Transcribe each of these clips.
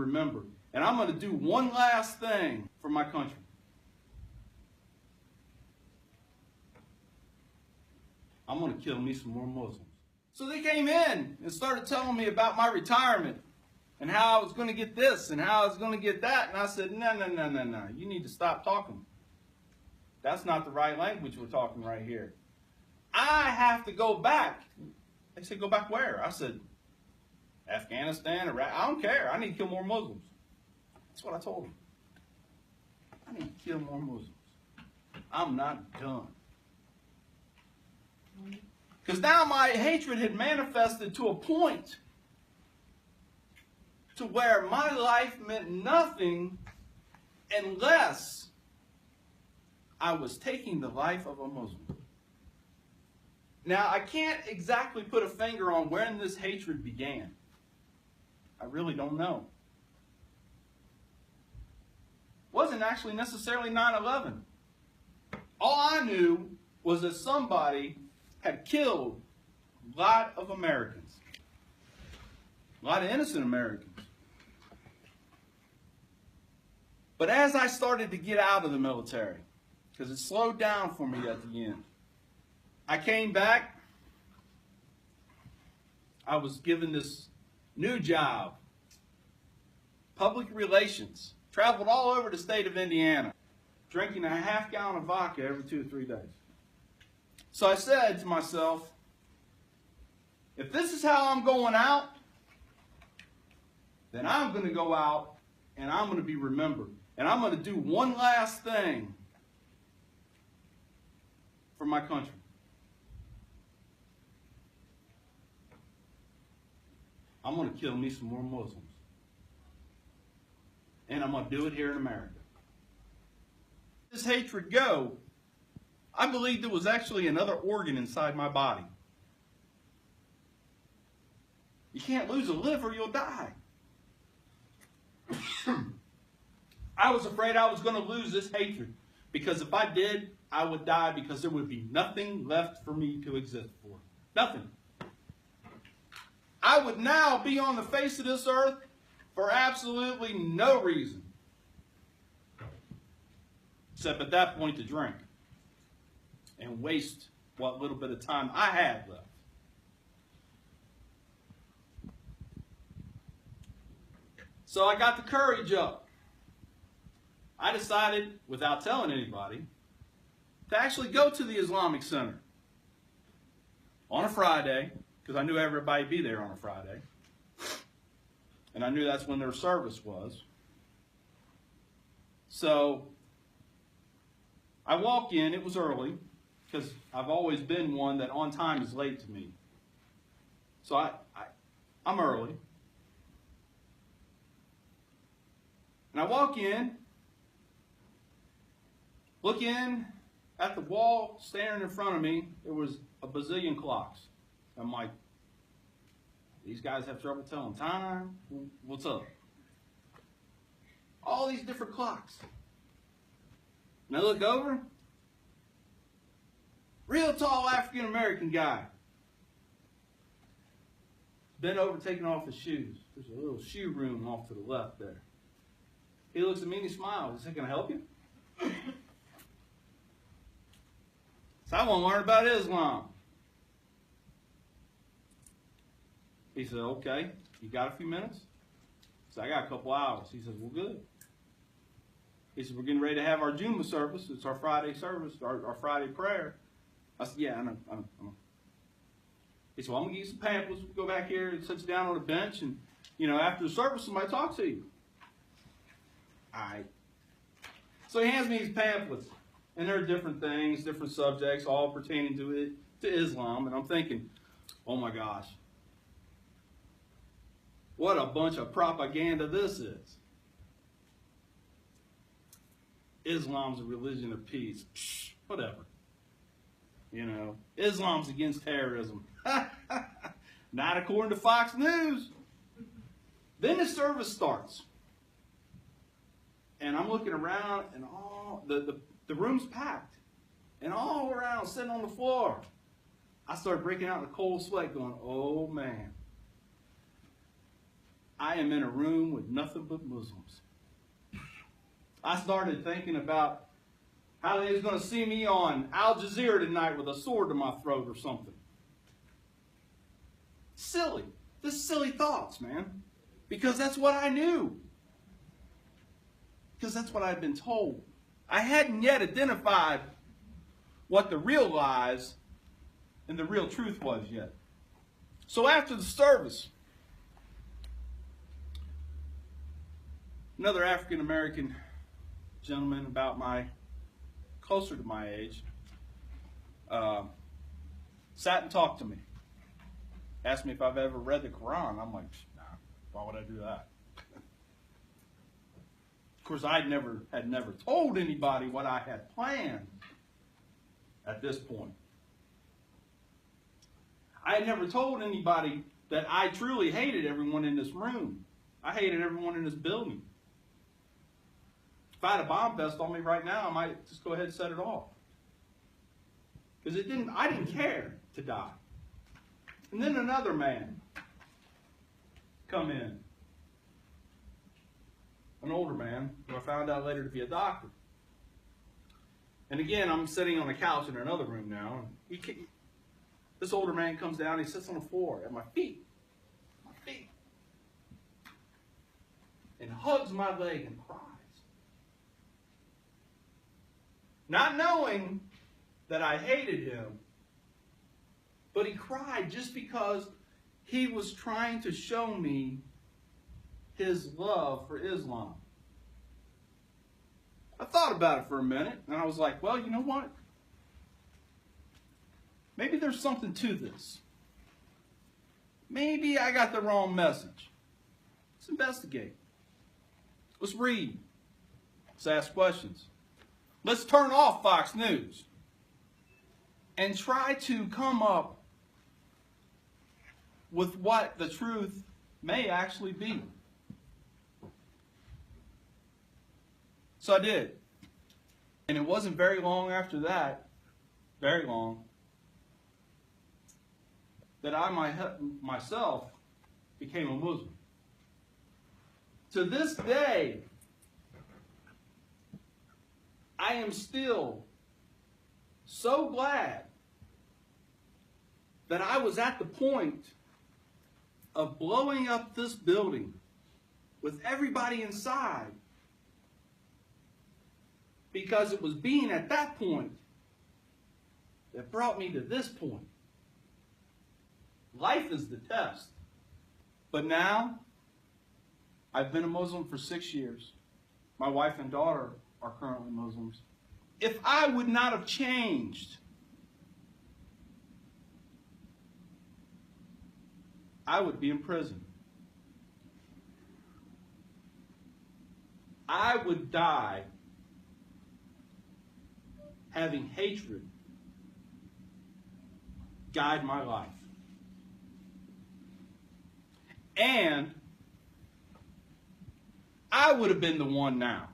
remembered. And I'm going to do one last thing for my country. I'm going to kill me some more Muslims. So they came in and started telling me about my retirement and how I was going to get this and how I was going to get that. And I said, no. You need to stop talking. That's not the right language we're talking right here. I have to go back. They said, go back where? I said, Afghanistan, Iraq. I don't care. I need to kill more Muslims. That's what I told them. I need to kill more Muslims. I'm not done. Because now my hatred had manifested to a point to where my life meant nothing unless I was taking the life of a Muslim. Now, I can't exactly put a finger on when this hatred began. I really don't know. It wasn't actually necessarily 9/11. All I knew was that somebody had killed a lot of Americans. A lot of innocent Americans. But as I started to get out of the military, because it slowed down for me at the end, I came back. I was given this new job, public relations. Traveled all over the state of Indiana, drinking a half-gallon of vodka every 2 or 3 days. So I said to myself, if this is how I'm going out, then I'm going to go out and I'm going to be remembered. And I'm going to do one last thing for my country. I'm going to kill me some more Muslims. And I'm going to do it here in America. This hatred go, I believed there was actually another organ inside my body. You can't lose a liver, you'll die. I was afraid I was going to lose this hatred, because if I did, I would die, because there would be nothing left for me to exist for. Nothing. I would now be on the face of this earth for absolutely no reason, except at that point to drink and waste what little bit of time I had left. So I got the courage up. I decided, without telling anybody, to actually go to the Islamic Center on a Friday, because I knew everybody would be there on a Friday. And I knew that's when their service was. So I walk in. It was early, because I've always been one that on time is late to me. So I'm early. And I walk in, look in at the wall, staring in front of me. There was a bazillion clocks. I'm like, these guys have trouble telling time? What's up? All these different clocks. And I look over. Real tall African-American guy. Bent over, taking off his shoes. There's a little shoe room off to the left there. He looks at me and he smiles. He said, can I help you? So I want to learn about Islam. He said, okay, you got a few minutes? I said, I got a couple hours. He says, well, good. He said, we're getting ready to have our Juma service. It's our Friday service, our Friday prayer. I said, yeah, I know. He said, well, I'm going to give you some pamphlets. We'll go back here and sit you down on a bench, and, after the service, somebody talk to you. All right. So he hands me these pamphlets, and there are different things, different subjects, all pertaining to Islam, and I'm thinking, oh my gosh, what a bunch of propaganda this is. Islam's a religion of peace. Psh, whatever. Islam's against terrorism. Not according to Fox News. Then the service starts. And I'm looking around, and all the room's packed. And all around, sitting on the floor. I started breaking out in a cold sweat going, oh man. I am in a room with nothing but Muslims. I started thinking about how they was going to see me on Al Jazeera tonight with a sword in my throat or something. Silly. Just silly thoughts, man. Because that's what I knew. Because that's what I'd been told. I hadn't yet identified what the real lies and the real truth was yet. So after the service, another African American gentleman closer to my age, sat and talked to me. Asked me if I've ever read the Quran. I'm like, nah, why would I do that? Of course, I had never told anybody what I had planned at this point. I had never told anybody that I truly hated everyone in this room. I hated everyone in this building. If I had a bomb vest on me right now, I might just go ahead and set it off. Because I didn't care to die. And then another man come in. An older man, who I found out later to be a doctor. And again, I'm sitting on a couch in another room now. And this older man comes down, he sits on the floor at my feet. And hugs my leg and cries. Not knowing that I hated him, but he cried just because he was trying to show me his love for Islam. I thought about it for a minute, and I was like, well, you know what? Maybe there's something to this. Maybe I got the wrong message. Let's investigate. Let's read. Let's ask questions. Let's turn off Fox News and try to come up with what the truth may actually be. So I did. And it wasn't very long after that, very long, that I myself became a Muslim. To this day, I am still so glad that I was at the point of blowing up this building with everybody inside, because it was being at that point that brought me to this point. Life is the test. But now, I've been a Muslim for 6 years. My wife and daughter are currently Muslims. If I would not have changed, I would be in prison. I would die having hatred guide my life. And I would have been the one now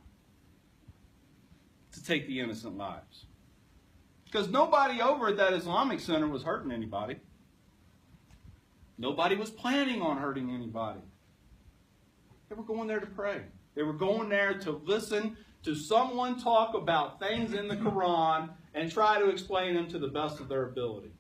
to take the innocent lives. Because nobody over at that Islamic center was hurting anybody. Nobody was planning on hurting anybody. They were going there to pray. They were going there to listen to someone talk about things in the Quran and try to explain them to the best of their ability.